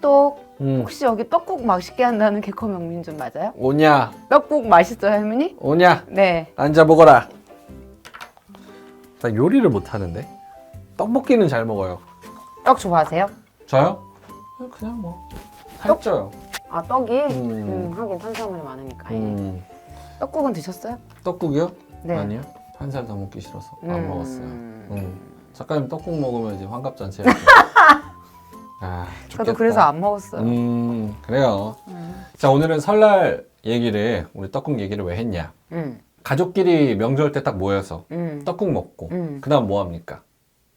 떡. 혹시 여기 떡국 맛있게 한다는 개컴 명민준 맞아요? 오냐 떡국 맛있어요, 할머니? 오냐 네. 앉아 먹어라. 나 요리를 못 하는데 떡볶이는 잘 먹어요. 떡 좋아하세요? 저요? 그냥 뭐 살쪄요. 아, 떡이? 음. 하긴 탄수화물이 많으니까. 음. 떡국은 드셨어요? 떡국이요? 네. 아니요. 한 살 더 먹기 싫어서 안 먹었어요. 음. 작가님 떡국 먹으면 이제 환갑잔치. 아, 좋겠다. 저도 그래서 안 먹었어요. 그래요. 자, 오늘은 설날 얘기를, 우리 떡국 얘기를 왜 했냐? 가족끼리 명절 때 딱 모여서 떡국 먹고, 그 다음 뭐 합니까?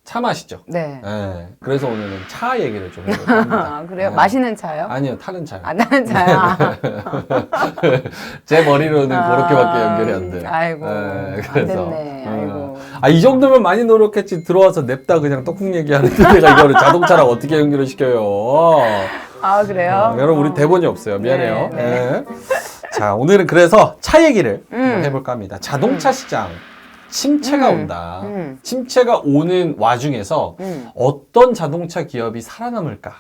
차 마시죠. 네. 네. 그래서 오늘은 차 얘기를 좀 해볼까 합니다. 아, 그래요? 네. 마시는 차요? 아니요, 타는 차요. 안 나는 차요? 제 머리로는 그렇게밖에 연결이 안 돼요. 아이고, 네, 안 됐네. 아이고. 아, 이 정도면 많이 노력했지. 들어와서 냅다 그냥 떡국 얘기하는데 내가 이거를 자동차랑 어떻게 연결을 시켜요? 아, 그래요? 여러분, 우리 대본이 없어요. 미안해요. 네, 네. 자, 오늘은 그래서 차 얘기를 한번 해볼까 합니다. 자동차 시장. 침체가 온다. 침체가 오는 와중에서 어떤 자동차 기업이 살아남을까?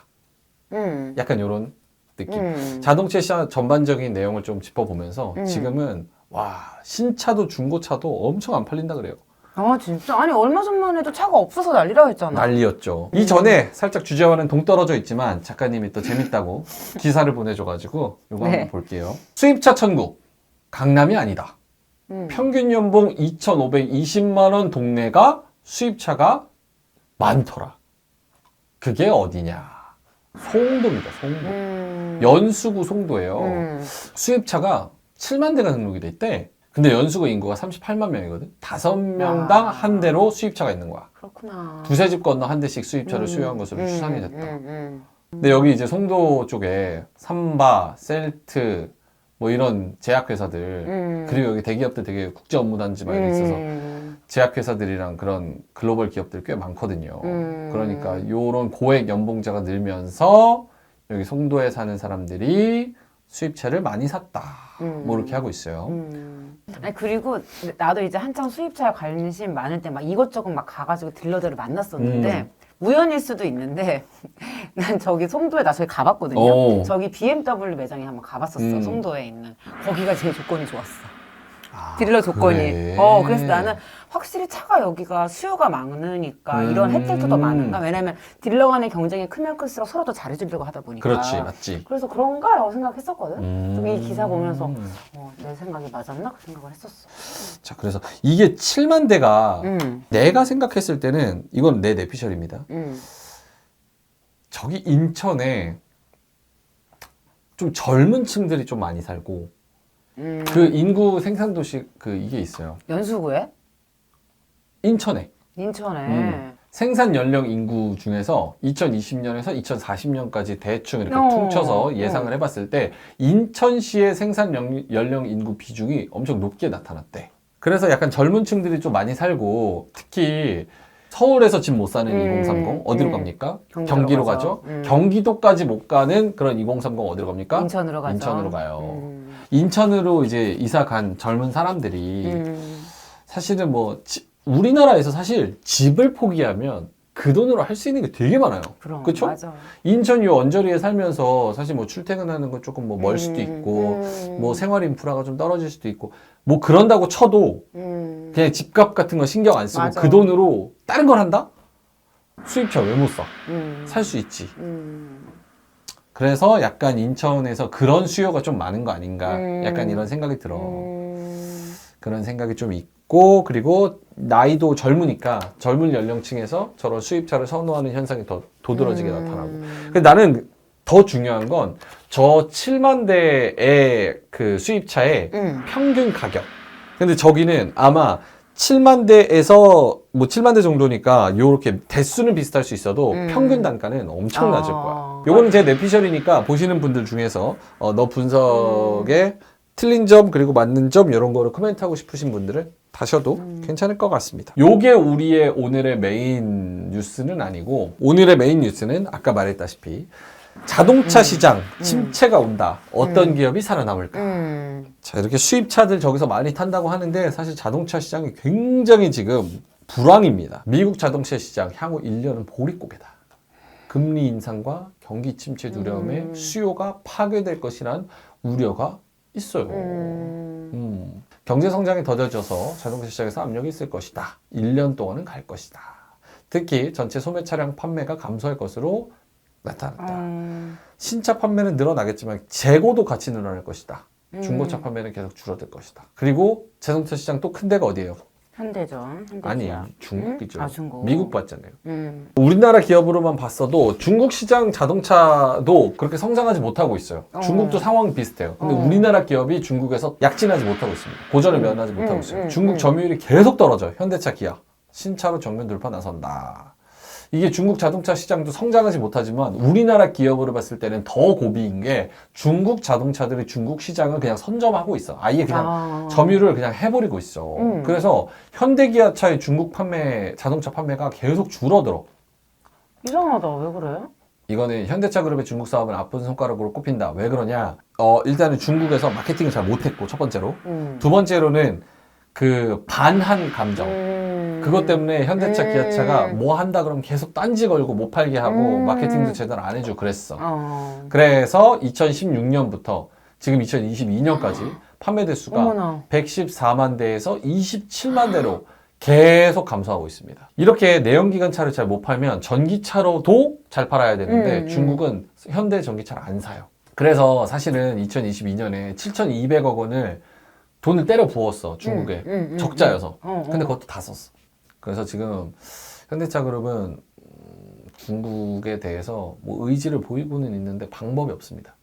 약간 이런 느낌. 자동차 시장 전반적인 내용을 좀 짚어보면서 지금은 와, 신차도 중고차도 엄청 안 팔린다 그래요. 아, 진짜? 아니, 얼마 전만 해도 차가 없어서 난리라고 했잖아. 난리였죠. 이전에 살짝 주제와는 동떨어져 있지만 작가님이 또 재밌다고 기사를 보내줘가지고 이거 네. 한번 볼게요. 수입차 천국, 강남이 아니다. 평균 연봉 2,520만 원 동네가 수입차가 많더라. 그게 어디냐? 송도입니다. 송도. 연수구 송도예요. 수입차가 7만 대가 등록이 돼 있대. 근데 연수구 인구가 38만 명이거든. 5명당 한 대로 수입차가 있는 거야. 그렇구나. 두세 집 건너 한 대씩 수입차를 수요한 것으로 추산이 됐다. 근데 여기 이제 송도 쪽에 삼바, 셀트, 뭐 이런 제약회사들, 그리고 여기 대기업들 되게 국제 업무단지 막 이렇게 있어서 제약회사들이랑 그런 글로벌 기업들 꽤 많거든요. 그러니까 요런 고액 연봉자가 늘면서 여기 송도에 사는 사람들이 수입차를 많이 샀다. 뭐 이렇게 하고 있어요. 아니, 그리고 나도 이제 한창 수입차에 관심 많을 때 막 이것저것 막 가가지고 딜러들을 만났었는데 우연일 수도 있는데 난 저기 송도에 나 저기 가봤거든요. 오. 저기 BMW 매장에 한번 가봤었어. 송도에 있는. 거기가 제일 조건이 좋았어. 딜러 조건이. 그래. 그래서 나는 확실히 차가 여기가 수요가 많으니까 이런 혜택도 더 많은가? 왜냐면 딜러 간의 경쟁이 크면 클수록 서로 더 잘해주려고 하다 보니까. 그렇지, 맞지. 그래서 그런가라고 생각했었거든. 좀 이 기사 보면서 내 생각이 맞았나? 그 생각을 했었어. 자, 그래서 이게 7만 대가 내가 생각했을 때는 이건 내 내피셜입니다. 저기 인천에 좀 젊은 층들이 좀 많이 살고 그 인구 생산도시 그 이게 있어요. 연수구에? 인천에. 인천에. 생산 연령 인구 중에서 2020년에서 2040년까지 대충 이렇게 퉁쳐서 예상을 해봤을 때 인천시의 생산 연령 인구 비중이 엄청 높게 나타났대. 그래서 약간 젊은 층들이 좀 많이 살고 특히 서울에서 집 못 사는 2030 어디로 갑니까? 경기로 가죠. 경기도까지 못 가는 그런 2030 어디로 갑니까? 인천으로 가죠. 인천으로 가요. 인천으로 이제 이사 간 젊은 사람들이 사실은 뭐 우리나라에서 사실 집을 포기하면 그 돈으로 할 수 있는 게 되게 많아요. 그렇죠? 맞아. 인천 요 언저리에 살면서 사실 뭐 출퇴근하는 건 조금 뭐 멀 수도 있고 뭐 생활 인프라가 좀 떨어질 수도 있고 뭐 그런다고 쳐도 그냥 집값 같은 거 신경 안 쓰고 맞아. 그 돈으로 다른 걸 한다? 수입차 왜 못 사? 살 수 있지. 그래서 약간 인천에서 그런 수요가 좀 많은 거 아닌가 약간 이런 생각이 들어. 그런 생각이 좀 있고 그리고 나이도 젊으니까 젊은 연령층에서 저런 수입차를 선호하는 현상이 더 도드라지게 나타나고. 근데 나는 더 중요한 건 저 7만 대의 그 수입차의 평균 가격. 근데 저기는 아마 7만 대에서 뭐 7만 대 정도니까 요렇게 대수는 비슷할 수 있어도 평균 단가는 엄청 낮을 거야. 요거는 제 내피셜이니까 보시는 분들 중에서 너 분석에 틀린 점 그리고 맞는 점 이런 거를 코멘트하고 싶으신 분들은 다셔도 괜찮을 것 같습니다. 요게 우리의 오늘의 메인 뉴스는 아니고 오늘의 메인 뉴스는 아까 말했다시피 자동차 시장 침체가 온다. 어떤 기업이 살아남을까? 자, 이렇게 수입차들 저기서 많이 탄다고 하는데 사실 자동차 시장이 굉장히 지금 불황입니다. 미국 자동차 시장 향후 1년은 보릿고개다. 금리 인상과 경기 침체 두려움에 수요가 파괴될 것이란 우려가 있어요. 경제 성장이 더뎌져서 자동차 시장에서 압력이 있을 것이다. 1년 동안은 갈 것이다. 특히 전체 소매 차량 판매가 감소할 것으로 나타났다. 신차 판매는 늘어나겠지만 재고도 같이 늘어날 것이다. 중고차 판매는 계속 줄어들 것이다. 그리고 자동차 시장 또 큰 데가 어디예요? 현대죠. 아니, 현대기아. 중국이죠. 아, 중국. 미국 봤잖아요. 우리나라 기업으로만 봤어도 중국 시장 자동차도 그렇게 성장하지 못하고 있어요. 중국도 상황이 비슷해요. 근데 우리나라 기업이 중국에서 약진하지 못하고 있습니다. 고전을 면하지 못하고 있어요. 중국 점유율이 계속 떨어져요. 현대차, 기아. 신차로 정면 돌파 나선다. 이게 중국 자동차 시장도 성장하지 못하지만 우리나라 기업으로 봤을 때는 더 고비인 게 중국 자동차들이 중국 시장을 그냥 선점하고 있어. 아예 그냥 점유를 그냥 해버리고 있어. 그래서 현대기아차의 중국 판매, 자동차 판매가 계속 줄어들어. 이상하다. 왜 그래요? 이거는 현대차 그룹의 중국 사업은 아픈 손가락으로 꼽힌다. 왜 그러냐? 일단은 중국에서 마케팅을 잘 못했고, 첫 번째로. 두 번째로는 그 반한 감정. 그것 때문에 현대차, 기아차가 뭐 한다 그러면 계속 딴지 걸고 못 팔게 하고 마케팅도 제대로 안 해주고 그랬어. 그래서 2016년부터 지금 2022년까지 판매 대수가 어머나. 114만 대에서 27만 대로 계속 감소하고 있습니다. 이렇게 내연기관차를 잘 못 팔면 전기차로도 잘 팔아야 되는데 중국은 현대 전기차를 안 사요. 그래서 사실은 2022년에 7,200억 원을 돈을 때려 부었어, 중국에. 적자여서. 근데 그것도 다 썼어. 그래서 지금 현대차 그룹은 중국에 대해서 뭐 의지를 보이고는 있는데 방법이 없습니다.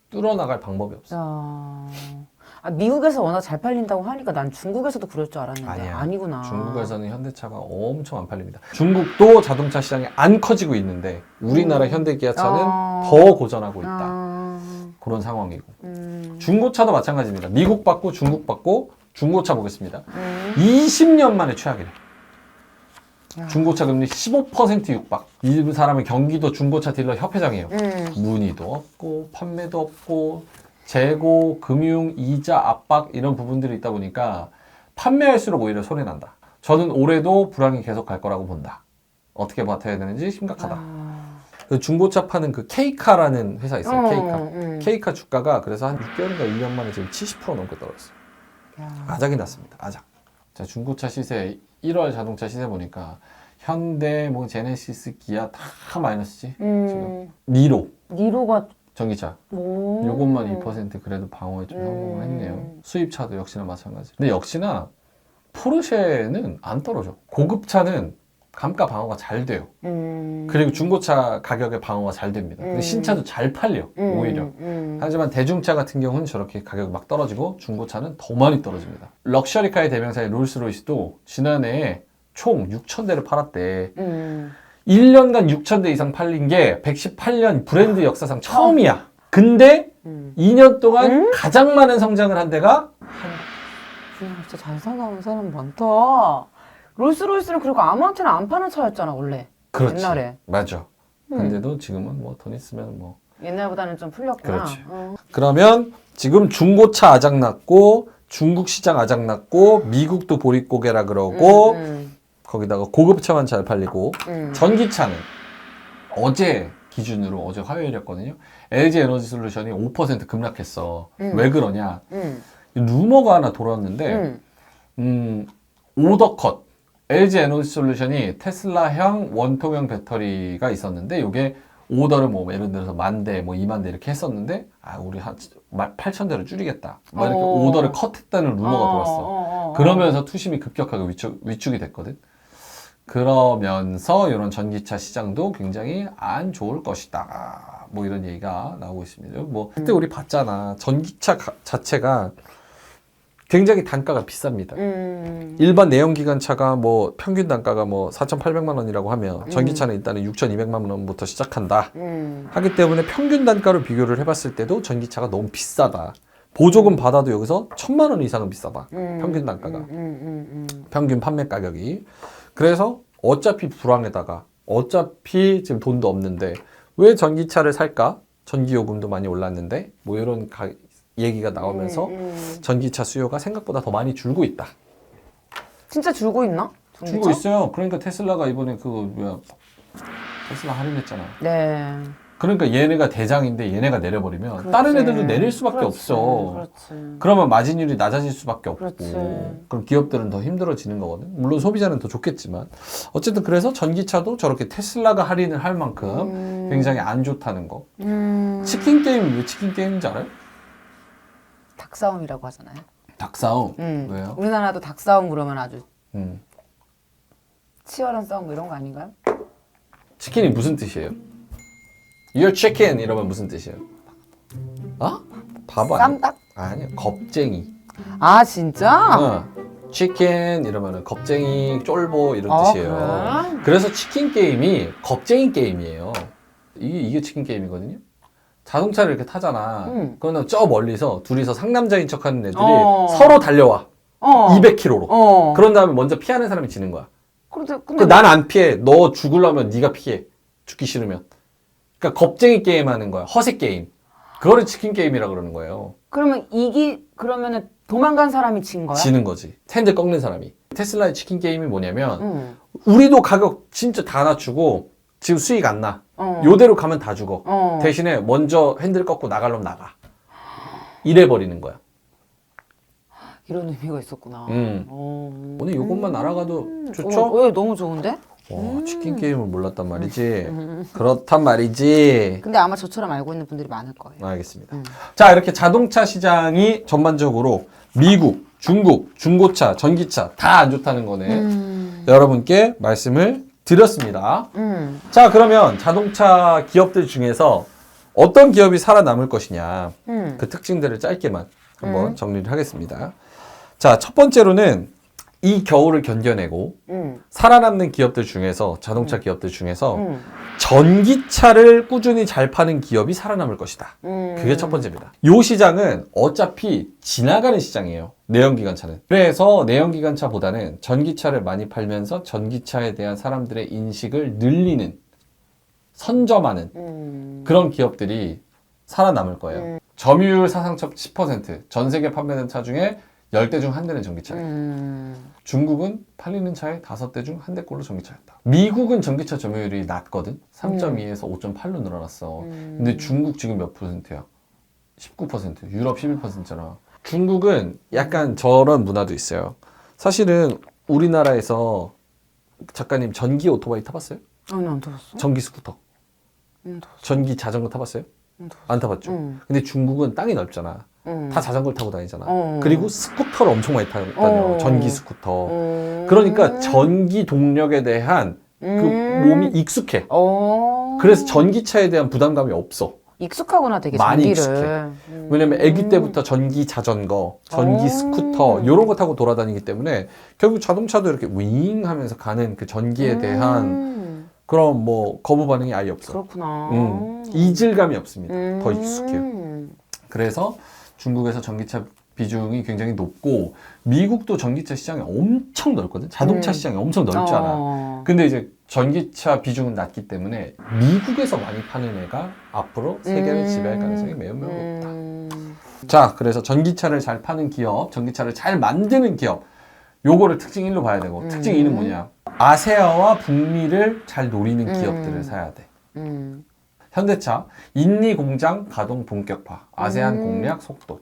뚫어나갈 방법이 없어. 미국에서 워낙 잘 팔린다고 하니까 난 중국에서도 그럴 줄 알았는데 아니야. 아니구나. 중국에서는 현대차가 엄청 안 팔립니다. 중국도 자동차 시장이 안 커지고 있는데 우리나라 현대기아차는 더 고전하고 있다. 그런 상황이고. 중고차도 마찬가지입니다. 미국 받고 중국 받고 중고차 보겠습니다. 20년 만에 최악이래. 중고차 금리 15% 육박. 이 사람은 경기도 중고차 딜러 협회장이에요. 문의도 없고 판매도 없고 재고, 금융, 이자, 압박 이런 부분들이 있다 보니까 판매할수록 오히려 손해난다. 저는 올해도 불황이 계속 갈 거라고 본다. 어떻게 버텨야 되는지 심각하다. 중고차 파는 그 K카라는 회사 있어요. K카. K카 주가가 그래서 한 6개월인가 1년 만에 지금 70% 넘게 떨어졌어요. 아작이 났습니다. 아작. 자, 중고차 시세 1월 자동차 시세 보니까 현대, 뭐 제네시스, 기아 다 마이너스지. 지금 니로가 전기차. 요것만 2% 그래도 방어에 좀 성공을 했네요. 수입차도 역시나 마찬가지. 근데 역시나 포르쉐는 안 떨어져. 고급차는 감가 방어가 잘 돼요. 그리고 중고차 가격의 방어가 잘 됩니다. 근데 신차도 잘 팔려, 오히려. 하지만 대중차 같은 경우는 저렇게 가격이 막 떨어지고 중고차는 더 많이 떨어집니다. 럭셔리카의 대명사의 롤스로이스도 지난해에 총 6,000대를 팔았대. 1년간 6,000대 이상 팔린 게 118년 브랜드 역사상 처음이야. 근데 2년 동안 가장 많은 성장을 한 데가 진짜 잘 사나운 사람 많다. 롤스로이스는 그리고 아무한테나 안 파는 차였잖아 원래. 그렇지. 옛날에. 맞아. 근데도 지금은 뭐 돈 있으면 뭐 옛날보다는 좀 풀렸구나. 그렇지. 그러면 지금 중고차 아작났고 중국 시장 아작났고 미국도 보릿고개라 그러고 거기다가 고급차만 잘 팔리고 전기차는 어제 기준으로 어제 화요일이었거든요. LG 에너지 솔루션이 5% 급락했어. 왜 그러냐? 루머가 하나 돌았는데 오더컷. LG 에너지 솔루션이 테슬라형 원통형 배터리가 있었는데 이게 오더를 뭐 예를 들어서 10,000대, 뭐 20,000대 이렇게 했었는데 우리 한 8,000대로 줄이겠다. 막 이렇게 오더를 컷했다는 루머가 돌았어. 그러면서 투심이 급격하게 위축이 됐거든. 그러면서 이런 전기차 시장도 굉장히 안 좋을 것이다. 뭐 이런 얘기가 나오고 있습니다. 뭐 그때 우리 봤잖아. 전기차 자체가 굉장히 단가가 비쌉니다. 일반 내연기관차가 뭐 평균 단가가 뭐 4,800만 원이라고 하면 전기차는 일단은 6,200만 원부터 시작한다. 하기 때문에 평균 단가로 비교를 해봤을 때도 전기차가 너무 비싸다. 보조금 받아도 여기서 1,000만 원 이상은 비싸다. 평균 단가가. 평균 판매 가격이. 그래서 어차피 불황에다가 어차피 지금 돈도 없는데 왜 전기차를 살까? 전기요금도 많이 올랐는데 뭐 이런 얘기가 나오면서 전기차 수요가 생각보다 더 많이 줄고 있다. 진짜 줄고 있나? 전기차? 줄고 있어요. 그러니까 테슬라가 이번에 테슬라 할인했잖아. 네. 그러니까 얘네가 대장인데 얘네가 내려버리면 그렇지. 다른 애들도 내릴 수밖에 그렇지. 없어. 그렇지. 그러면 마진율이 낮아질 수밖에 없고 그렇지. 그럼 기업들은 더 힘들어지는 거거든. 물론 소비자는 더 좋겠지만 어쨌든 그래서 전기차도 저렇게 테슬라가 할인을 할 만큼 굉장히 안 좋다는 거. 치킨 게임이 왜 치킨 게임인지 알아요? 닭싸움이라고 하잖아요. 닭싸움. 왜요? 우리나라도 닭싸움 그러면 아주 음. 치열한 싸움 뭐 이런 거 아닌가요? 치킨이 무슨 뜻이에요? You're chicken 이러면 무슨 뜻이에요? 아? 바보 아니야? 쌈닭? 아니요. 겁쟁이. 아 진짜? 치킨 이러면은 겁쟁이, 쫄보 이런 아, 뜻이에요. 그래? 그래서 치킨 게임이 겁쟁이 게임이에요. 이게 치킨 게임이거든요. 자동차를 이렇게 타잖아. 그러면 저 멀리서 둘이서 상남자인 척하는 애들이 서로 달려와. 200km로. 그런 다음에 먼저 피하는 사람이 지는 거야. 근데 난 안 피해. 너 죽으려면 네가 피해. 죽기 싫으면. 그러니까 겁쟁이 게임 하는 거야. 허세 게임. 그거를 치킨 게임이라 그러는 거예요. 그러면은 도망간 사람이 진 거야? 지는 거지. 핸들 꺾는 사람이. 테슬라의 치킨 게임이 뭐냐면 우리도 가격 진짜 다 낮추고 지금 수익 안 나. 요대로 가면 다 죽어. 대신에 먼저 핸들 꺾고 나가려면 나가. 이래 버리는 거야. 이런 의미가 있었구나. 오늘 요것만 알아가도 좋죠? 왜 너무 좋은데? 치킨 게임을 몰랐단 말이지. 그렇단 말이지. 근데 아마 저처럼 알고 있는 분들이 많을 거예요. 알겠습니다. 자, 이렇게 자동차 시장이 전반적으로 미국, 중국, 중고차, 전기차 다 안 좋다는 거네. 여러분께 말씀을 드렸습니다. 자, 그러면 자동차 기업들 중에서 어떤 기업이 살아남을 것이냐. 그 특징들을 짧게만 한번 정리를 하겠습니다. 자, 첫 번째로는 이 겨울을 견뎌내고 살아남는 기업들 중에서 자동차 기업들 중에서 전기차를 꾸준히 잘 파는 기업이 살아남을 것이다. 그게 첫 번째입니다. 이 시장은 어차피 지나가는 시장이에요. 내연기관차는. 그래서 내연기관차보다는 전기차를 많이 팔면서 전기차에 대한 사람들의 인식을 늘리는, 선점하는 그런 기업들이 살아남을 거예요. 점유율 사상top 10%, 전 세계 판매된 차 중에 10대 중 1대는 전기차예요. 중국은 팔리는 차의 5대 중 1대꼴로 전기차였다. 미국은 전기차 점유율이 낮거든. 3.2에서 5.8로 늘어났어. 근데 중국 지금 몇 %야? 19%. 유럽 11%잖아. 중국은 약간 저런 문화도 있어요. 사실은 우리나라에서 작가님 전기 오토바이 타봤어요? 아니 안 들었어. 전기 스쿠터. 전기 자전거 타봤어요? 안 타봤죠? 근데 중국은 땅이 넓잖아. 다 자전거를 타고 다니잖아. 그리고 스쿠터를 엄청 많이 다녀. 전기 스쿠터. 그러니까 전기 동력에 대한 그 몸이 익숙해. 그래서 전기차에 대한 부담감이 없어. 익숙하구나 되게 많이 전기를. 왜냐면 아기 때부터 전기 자전거, 전기 스쿠터 이런 거 타고 돌아다니기 때문에 결국 자동차도 이렇게 윙 하면서 가는 그 전기에 대한 그런 뭐 거부 반응이 아예 없어. 그렇구나. 이질감이 없습니다. 더 익숙해요. 그래서 중국에서 전기차 비중이 굉장히 높고 미국도 전기차 시장이 엄청 넓거든. 자동차 시장이 엄청 넓잖아. 근데 이제 전기차 비중은 낮기 때문에 미국에서 많이 파는 애가 앞으로 세계를 지배할 가능성이 매우 높다. 자, 그래서 전기차를 잘 파는 기업, 전기차를 잘 만드는 기업 요거를 특징 1로 봐야 되고 특징 2는 뭐냐. 아세아와 북미를 잘 노리는 기업들을 사야 돼. 현대차, 인리 공장 가동 본격화, 아세안 공략 속도,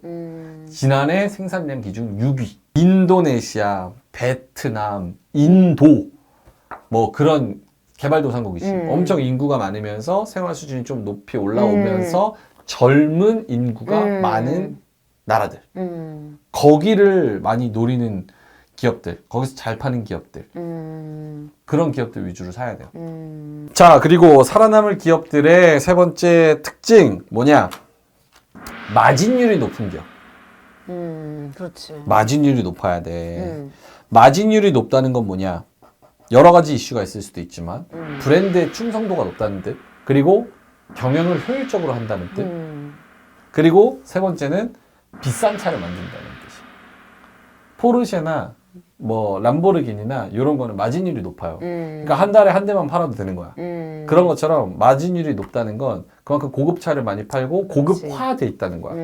지난해 생산량 기준 6위, 인도네시아, 베트남, 인도, 뭐 그런 개발도상국이지. 엄청 인구가 많으면서 생활 수준이 좀 높이 올라오면서 젊은 인구가 많은 나라들. 거기를 많이 노리는 기업들, 거기서 잘 파는 기업들. 그런 기업들 위주로 사야 돼요. 자, 그리고 살아남을 기업들의 세 번째 특징 뭐냐? 마진율이 높은 기업. 그렇지. 마진율이 높아야 돼. 마진율이 높다는 건 뭐냐? 여러 가지 이슈가 있을 수도 있지만 브랜드의 충성도가 높다는 뜻, 그리고 경영을 효율적으로 한다는 뜻, 그리고 세 번째는 비싼 차를 만든다는 뜻이. 포르쉐나 뭐 람보르기니나 이런 거는 마진율이 높아요. 그러니까 한 달에 한 대만 팔아도 되는 거야. 그런 것처럼 마진율이 높다는 건 그만큼 고급차를 많이 팔고 고급화돼 있다는 거야.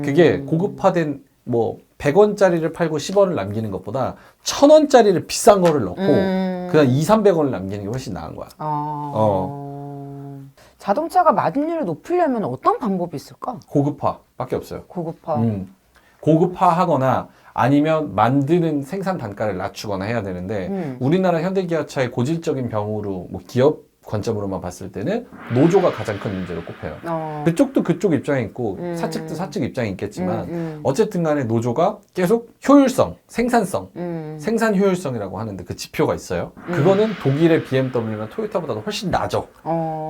그게 고급화된 뭐 100원짜리를 팔고 10원을 남기는 것보다 1000원짜리를 비싼 거를 넣고 그냥 200~300원을 남기는 게 훨씬 나은 거야. 자동차가 마진율이 높으려면 어떤 방법이 있을까? 고급화밖에 없어요. 고급화. 고급화하거나 아니면 만드는 생산 단가를 낮추거나 해야 되는데 우리나라 현대기아차의 고질적인 병으로 뭐 기업 관점으로만 봤을 때는 노조가 가장 큰 문제로 꼽혀요. 그쪽도 그쪽 입장이 있고 사측도 사측 입장이 있겠지만 어쨌든 간에 노조가 계속 효율성, 생산성, 생산 효율성이라고 하는데 그 지표가 있어요. 그거는 독일의 BMW나 토요타보다도 훨씬 낮아.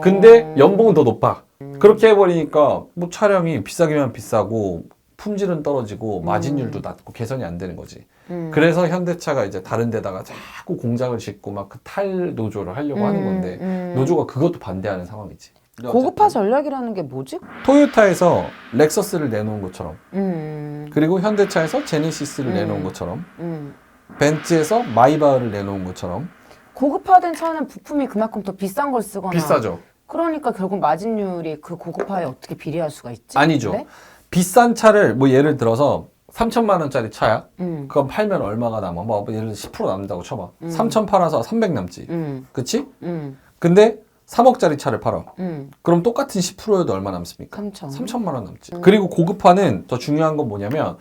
근데 연봉은 더 높아. 그렇게 해버리니까 뭐 차량이 비싸기만 비싸고 품질은 떨어지고 마진율도 낮고 개선이 안 되는 거지. 그래서 현대차가 이제 다른 데다가 자꾸 공장을 짓고 막 그 탈 노조를 하려고 하는 건데 노조가 그것도 반대하는 상황이지. 고급화 전략이라는 게 뭐지? 토요타에서 렉서스를 내놓은 것처럼 그리고 현대차에서 제네시스를 내놓은 것처럼 벤츠에서 마이바흐를 내놓은 것처럼 고급화된 차는 부품이 그만큼 더 비싼 걸 쓰거나 비싸죠. 그러니까 결국 마진율이 그 고급화에 어떻게 비례할 수가 있지? 아니죠. 근데? 비싼 차를 뭐 예를 들어서 3천만 원짜리 차야? 그건 팔면 얼마가 남아? 뭐 예를 들어 10% 남는다고 쳐봐. 3천 팔아서 300 남지. 그치? 근데 3억짜리 차를 팔아. 그럼 똑같은 10%여도 얼마 남습니까? 3천만 원 남지. 그리고 고급화는 더 중요한 건 뭐냐면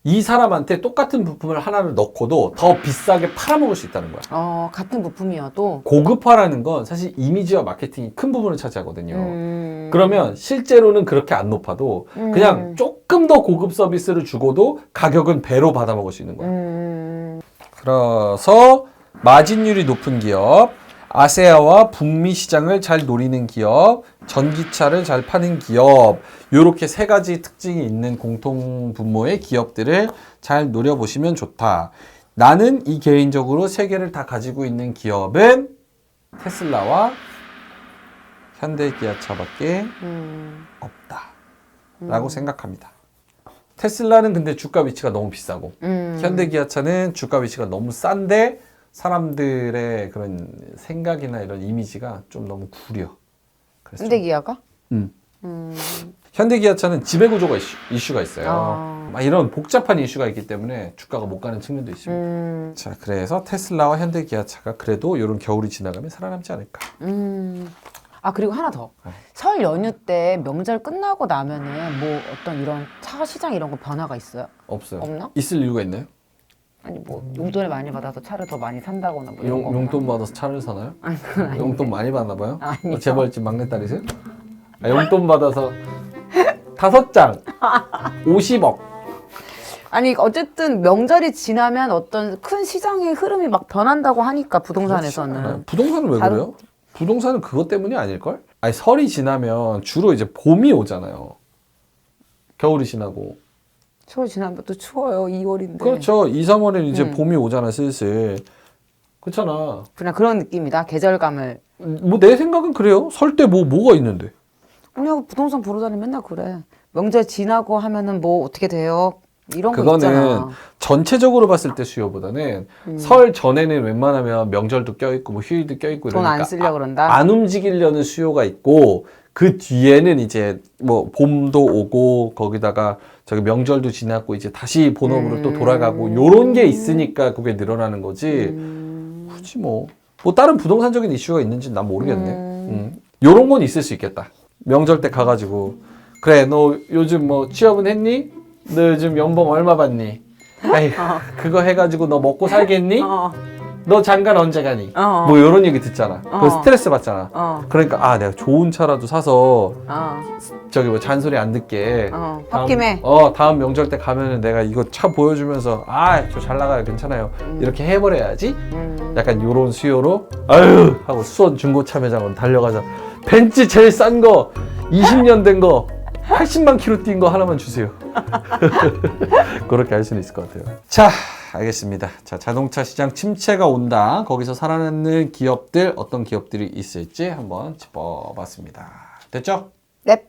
이 사람한테 똑같은 부품을 하나를 넣고도 더 비싸게 팔아먹을 수 있다는 거야. 같은 부품이어도 고급화라는 건 사실 이미지와 마케팅이 큰 부분을 차지하거든요. 그러면 실제로는 그렇게 안 높아도 그냥 조금 더 고급 서비스를 주고도 가격은 배로 받아먹을 수 있는 거야. 그래서 마진율이 높은 기업, 아세아와 북미 시장을 잘 노리는 기업, 전기차를 잘 파는 기업, 이렇게 세 가지 특징이 있는 공통 분모의 기업들을 잘 노려보시면 좋다. 나는 이 개인적으로 세 개를 다 가지고 있는 기업은 테슬라와 현대기아차밖에 없다 라고 생각합니다. 테슬라는 근데 주가 위치가 너무 비싸고 현대기아차는 주가 위치가 너무 싼데 사람들의 그런 생각이나 이런 이미지가 좀 너무 구려. 현대기아가? 현대기아차는 지배구조가 이슈가 있어요. 막 이런 복잡한 이슈가 있기 때문에 주가가 못 가는 측면도 있습니다. 자, 그래서 테슬라와 현대기아차가 그래도 이런 겨울이 지나가면 살아남지 않을까. 그리고 하나 더. 설 연휴 때 명절 끝나고 나면은 뭐 어떤 이런 차 시장 이런 거 변화가 있어요? 없어요. 없나? 있을 이유가 있나요? 아니 뭐 용돈을 많이 받아서 차를 더 많이 산다거나 뭐 이런 거. 용돈 받아서 차를 사나요? 아니 그건 아닌데. 용돈 많이 받나 봐요? 아니요. 재벌집 막내딸이세요? 용돈 받아서 5장 50억. 아니 어쨌든 명절이 지나면 어떤 큰 시장의 흐름이 막 변한다고 하니까 부동산에서는. 부동산은 왜 그래요? 부동산은 그것 때문이 아닐걸? 아니 설이 지나면 주로 이제 봄이 오잖아요. 겨울이 지나고. 서울 지나면 또 추워요. 2월인데. 그렇죠. 2, 3월에 이제 봄이 오잖아 슬슬. 그렇잖아. 그냥 그런 느낌이다. 계절감을. 뭐 내 생각은 그래요. 설 때 뭐가 있는데. 그냥 부동산 보러 다니면 맨날 그래. 명절 지나고 하면은 뭐 어떻게 돼요? 이런 거 그거는 있잖아. 전체적으로 봤을 때 수요보다는 설 전에는 웬만하면 명절도 껴있고 뭐 휴일도 껴있고 돈 이러니까 안 쓰려고 그런다? 안 움직이려는 수요가 있고 그 뒤에는 이제 뭐 봄도 오고 거기다가 저기 명절도 지났고 이제 다시 본업으로 또 돌아가고 요런 게 있으니까 그게 늘어나는 거지. 굳이 뭐 다른 부동산적인 이슈가 있는지 난 모르겠네. 요런 건 있을 수 있겠다. 명절 때 가가지고 그래 너 요즘 뭐 취업은 했니? 너 요즘 연봉 얼마 받니? 아이 그거 해가지고 너 먹고 살겠니? 너 장가는 언제 가니? 뭐 이런 얘기 듣잖아. 그 스트레스 받잖아. 그러니까 내가 좋은 차라도 사서 저기 뭐 잔소리 안 듣게 홧김에 다음 명절 때 가면은 내가 이거 차 보여주면서 저 잘 나가요 괜찮아요 이렇게 해버려야지. 약간 요런 수요로 아유 하고 수원 중고차 매장으로 달려가자. 벤츠 제일 싼 거 20년 된 거 80만 킬로 뛴 거 하나만 주세요. 그렇게 할 수는 있을 것 같아요. 자, 알겠습니다. 자, 자동차 시장 침체가 온다. 거기서 살아남는 기업들, 어떤 기업들이 있을지 한번 짚어봤습니다. 됐죠? 넵.